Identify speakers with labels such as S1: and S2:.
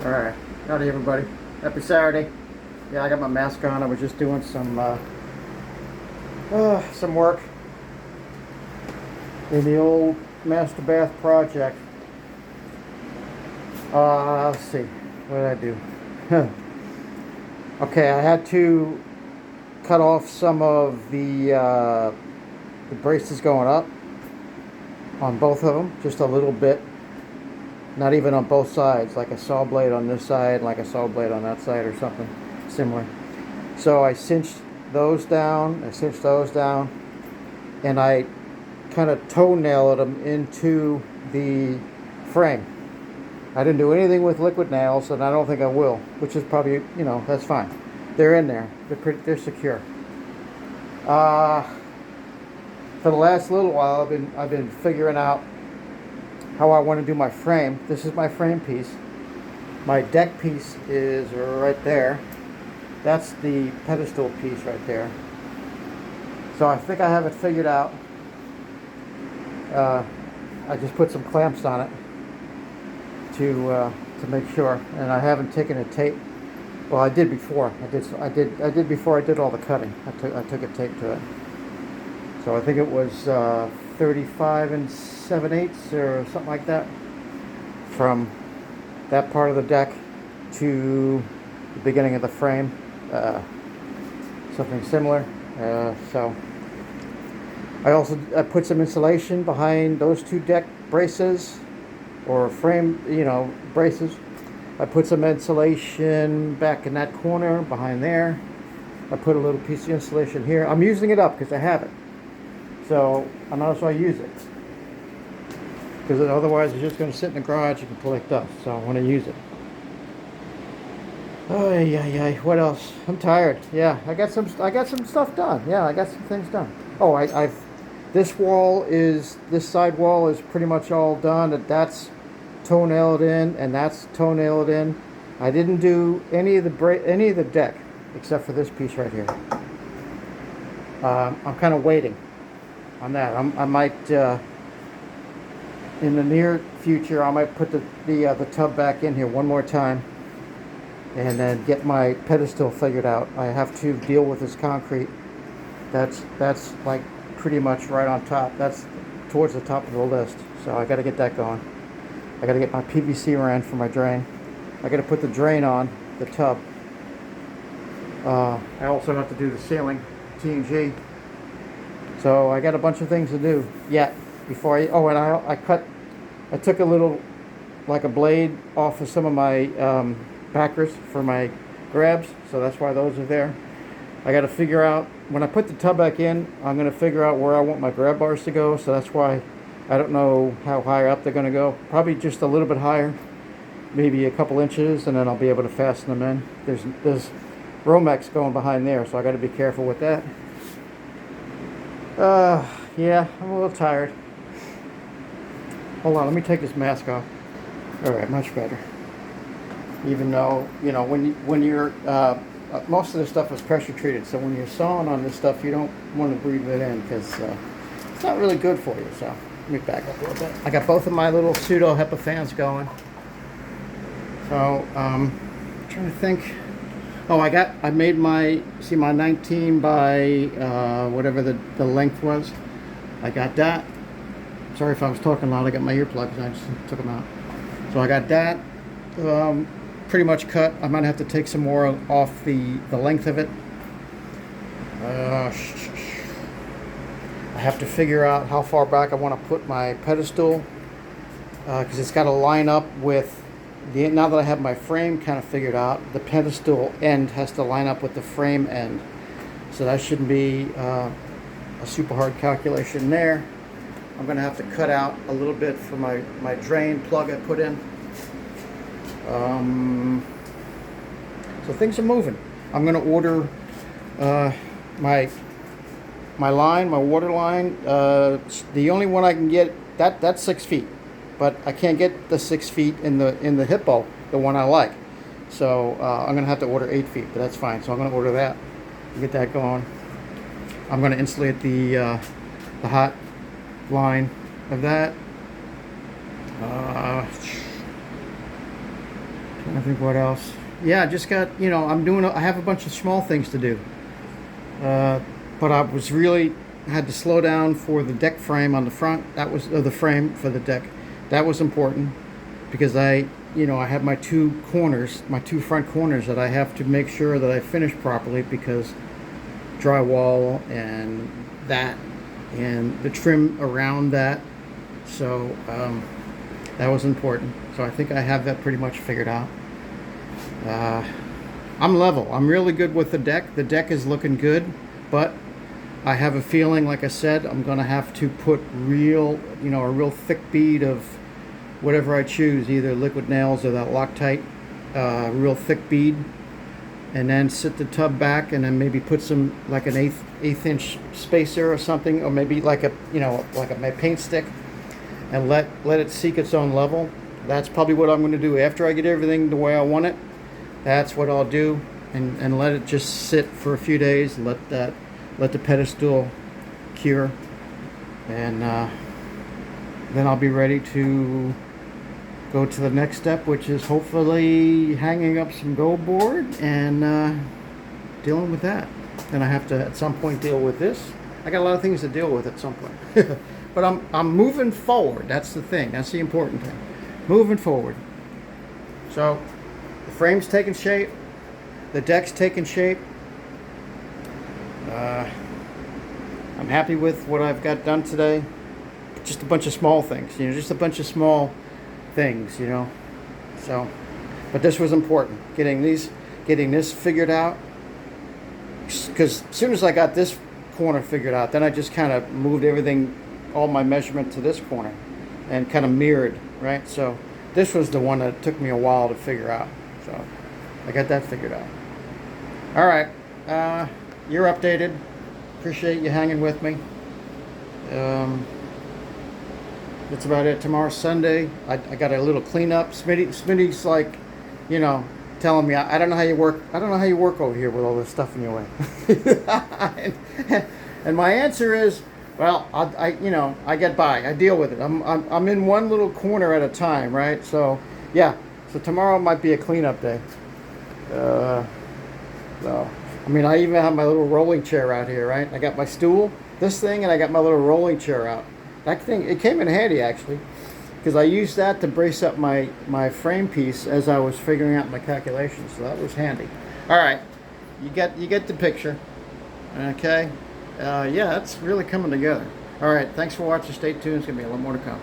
S1: Alright, howdy everybody. Happy Saturday. Yeah, I got my mask on. I was just doing some work in the old master bath project. Let's see, what did I do? Okay, I had to cut off some of the braces going up on both of them, just a little bit. Not even on both sides, like a saw blade on this side, like a saw blade on that side, or something similar. So I cinched those down, and I kind of toe-nailed them into the frame. I didn't do anything with liquid nails, and I don't think I will, which is probably, you know, that's fine. They're in there. They're secure. For the last little while, I've been figuring out how I want to do my frame. This is my frame piece. My deck piece is right there. That's the pedestal piece right there. So I think I have it figured out. I just put some clamps on it to make sure, and I haven't taken a tape. Well, I did before. I did before I did all the cutting. I took a tape to it. So I think it was 35 7/8 or something like that, from that part of the deck to the beginning of the frame, something similar. So I put some insulation behind those two deck braces, or frame, braces. I put some insulation back in that corner behind there. I put a little piece of insulation here. I'm using it up because I have it. So I might as well use it, because otherwise it's just going to sit in the garage and collect dust. So I want to use it. Oh yeah. What else? I'm tired. Yeah, I got some stuff done. Yeah, I got some things done. Oh, this side wall is pretty much all done. That's toe-nailed in, and that's toe-nailed in. I didn't do any of the deck except for this piece right here. I'm kind of waiting on that. I might, in the near future, I might put the tub back in here one more time, and then get my pedestal figured out. I have to deal with this concrete. That's like pretty much right on top. That's towards the top of the list. So I got to get that going. I got to get my PVC ran for my drain. I got to put the drain on the tub. I also have to do the ceiling, T&G. So I got a bunch of things to do yet before I took a little, like a blade off of some of my backers for my grabs, so that's why those are there. I got to figure out, when I put the tub back in, I'm going to figure out where I want my grab bars to go, so that's why I don't know how high up they're going to go. Probably just a little bit higher, maybe a couple inches, and then I'll be able to fasten them in. There's Romex going behind there, so I got to be careful with that. Yeah, I'm a little tired. Hold on, let me take this mask off. Alright, much better. Even though, when you're, most of this stuff is pressure treated, so when you're sawing on this stuff, you don't want to breathe it in, because it's not really good for you. So let me back up a little bit. I got both of my little pseudo HEPA fans going. So, trying to think. Oh, I made my 19 by whatever the length was. I got that. Sorry if I was talking loud. I got my earplugs. I just took them out. So I got that pretty much cut. I might have to take some more off the length of it. I have to figure out how far back I want to put my pedestal, because it's got to line up with now that I have my frame kind of figured out, the pedestal end has to line up with the frame end. So that shouldn't be a super hard calculation there. I'm going to have to cut out a little bit for my drain plug I put in. So things are moving. I'm going to order my water line. The only one I can get, that's 6 feet. But I can't get the 6 feet in the Hippo, the one I like. So I'm going to have to order 8 feet, but that's fine. So I'm going to order that and get that going. I'm going to insulate the hot line of that. I think what else. Yeah, I just got, I have a bunch of small things to do. But I was really had to slow down for the deck frame on the front. That was the frame for the deck. That was important because I have my two front corners that I have to make sure that I finish properly because drywall and the trim around that. So that was important. So I think I have that pretty much figured out. I'm level. I'm really good with the deck. The deck is looking good, but I have a feeling, like I said, I'm going to have to put a real thick bead of whatever I choose, either liquid nails or that Loctite, real thick bead, and then sit the tub back and then maybe put some, like an eighth inch spacer or something, or maybe like my paint stick, and let it seek its own level. That's probably what I'm going to do after I get everything the way I want it. That's what I'll do, and let it just sit for a few days. Let the pedestal cure, and then I'll be ready to go to the next step, which is hopefully hanging up some gold board and dealing with that. Then I have to at some point deal with this. I got a lot of things to deal with at some point. But I'm moving forward. That's the thing. That's the important thing. Moving forward. So the frame's taking shape. The deck's taking shape. I'm happy with what I've got done today. Just a bunch of small things, just a bunch of small things, So, but this was important. Getting this figured out. Because as soon as I got this corner figured out, then I just kind of moved everything, all my measurement to this corner, and kind of mirrored, right? So this was the one that took me a while to figure out. So I got that figured out. All right, you're updated. Appreciate you hanging with me. That's about it. Tomorrow's Sunday. I got a little cleanup. Smitty's like, telling me, I don't know how you work. I don't know how you work over here with all this stuff in your way. and my answer is, well, I get by. I deal with it. I'm in one little corner at a time, right? So yeah. So tomorrow might be a cleanup day. So I even have my little rolling chair out here, right? I got my stool, this thing, and I got my little rolling chair out. That thing, it came in handy actually, because I used that to brace up my frame piece as I was figuring out my calculations. So that was handy. All right, you get the picture. Okay, yeah, it's really coming together. All right, thanks for watching. Stay tuned. There's gonna be a lot more to come.